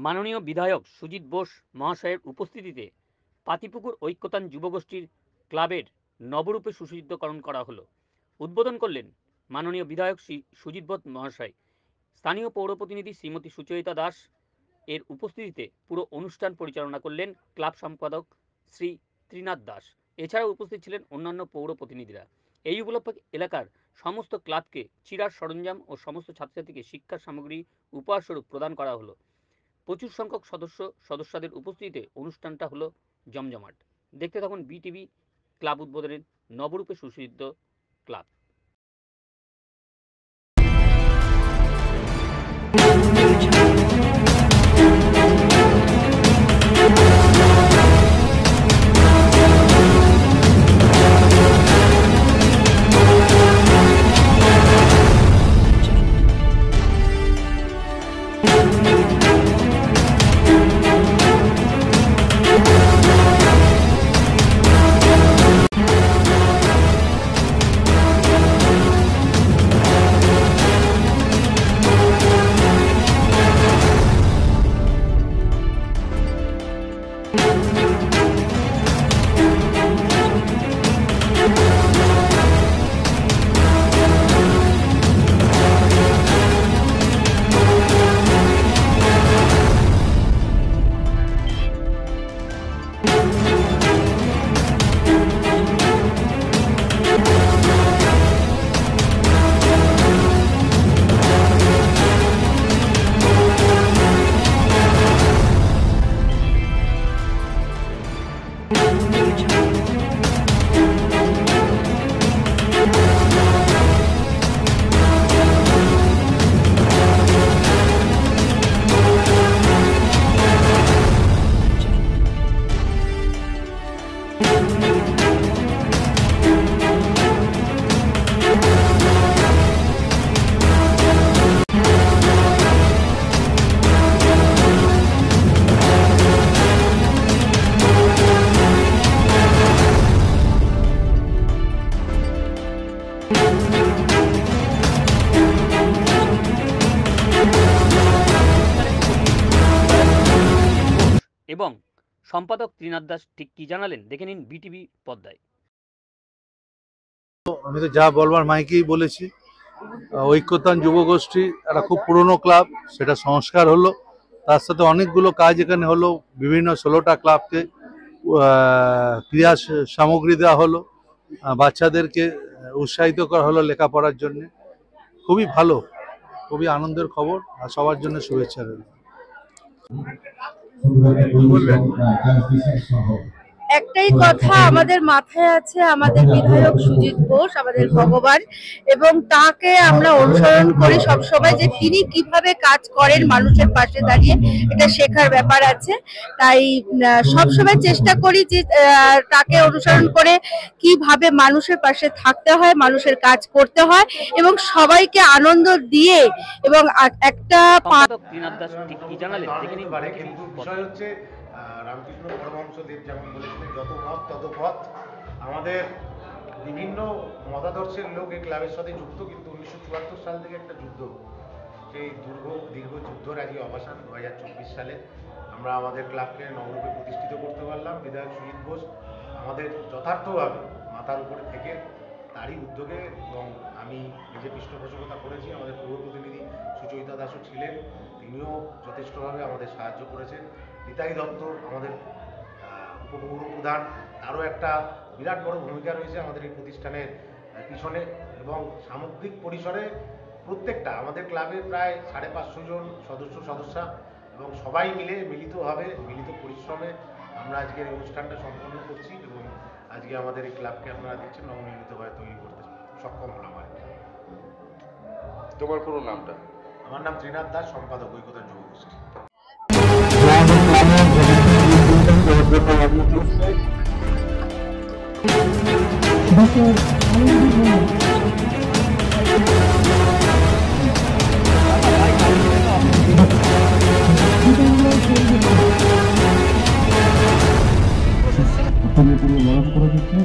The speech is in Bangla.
মাননীয় বিধায়ক সুজিত বোস মহাশয়ের উপস্থিতিতে পাতিপুকুর ঐক্যতান যুবগোষ্ঠীর ক্লাবের নবরূপে সুসজ্জিতকরণ করা হলো। উদ্বোধন করলেন মাননীয় বিধায়ক শ্রী সুজিত বোস মহাশয়। স্থানীয় পৌর প্রতিনিধি শ্রীমতী সুচরিতা দাস এর উপস্থিতিতে পুরো অনুষ্ঠান পরিচালনা করলেন ক্লাব সম্পাদক শ্রী ত্রিনাথ দাস। এছাড়াও উপস্থিত ছিলেন অন্যান্য পৌর প্রতিনিধিরা। এই উপলক্ষে এলাকার সমস্ত ক্লাবকে চিরার সরঞ্জাম ও সমস্ত ছাত্রছাত্রীকে শিক্ষা সামগ্রী উপহারস্বরূপ প্রদান করা হলো। প্রচুর সংখ্যক সদস্যদের উপস্থিতিতে অনুষ্ঠানটা হলো জমজমাট। দেখতে থাকুন বিটিভি ক্লাব উদ্বোধনের নবরূপে সুসজ্জিত ক্লাব। এবং সম্পাদক ত্রিনাথ দাস ঠিক কি জানালেন দেখে নিন বিটিভি পর্দায়। আমি তো যা বলবার মাইকেই বলেছি। ঐক্যতান যুবগোষ্ঠী একটা খুব পুরনো ক্লাব, সেটা সংস্কার হলো, তার সাথে অনেকগুলো কাজ এখানে হলো। বিভিন্ন 16টা ক্লাবকে ক্রীড়া সামগ্রী দেওয়া হলো, বাচ্চাদেরকে উৎসাহিত করা হলো লেখাপড়ার জন্য। খুবই ভালো, খুবই আনন্দের খবর, আর সবার জন্য শুভেচ্ছা রইল। একটাই কথা আমাদের মাথায় আছে, আমাদের বিধায়ক সুজিত বোস আমাদের ভগবান, এবং তাকে আমরা অনুসরণ করি সবসময় যে তিনি কিভাবে কাজ করেন মানুষের পাশে দাঁড়িয়ে, এটা শেখার ব্যাপার আছে। তাই সবসময় চেষ্টা করি যে তাকে অনুসরণ করে কিভাবে মানুষের পাশে থাকতে হয়, মানুষের কাজ করতে হয় এবং সবাইকে আনন্দ দিয়ে। এবং একটা রামকৃষ্ণ পরমহংসদেব যেমন বলেছিলেন, যত মত তত পথ। আমাদের বিভিন্ন মতাদর্শের লোক এই ক্লাবের সাথে যুক্ত, কিন্তু 1974 সাল থেকে একটা যুদ্ধ, সেই দীর্ঘ যুদ্ধের আজকে অবসান 2024 সালে আমরা আমাদের ক্লাবকে নবরূপে প্রতিষ্ঠিত করতে পারলাম। বিধায়ক সুজিত বোস আমাদের যথার্থভাবে মাথার উপরে থেকে তারই উদ্যোগে, এবং আমি নিজে পৃষ্ঠপোষকতা করেছি। আমাদের পৌর প্রতিনিধি সুচরিতা দাসও ছিলেন, তিনিও যথেষ্টভাবে আমাদের সাহায্য করেছেন। নিতাই দত্ত আমাদের উপপৌর প্রধান, তারও একটা বিরাট বড় ভূমিকা রয়েছে আমাদের এই প্রতিষ্ঠানের পিছনে। এবং সামগ্রিক পরিসরে প্রত্যেকটা আমাদের ক্লাবে প্রায় 550 জন সদস্যা, এবং সবাই মিলে মিলিতভাবে মিলিত পরিশ্রমে আমরা আজকের এই অনুষ্ঠানটা সম্পন্ন করছি, এবং আজকে আমাদের এই ক্লাবকে আপনারা দেখছেন নবনির্মিতভাবে তৈরি করতে সক্ষম হলাম। তোমার পুরো নামটা? আমার নাম ত্রিনাথ দাস, সম্পাদক ঐক্যতান যুবগোষ্ঠী। পুরো লড়াই করে দিচ্ছে।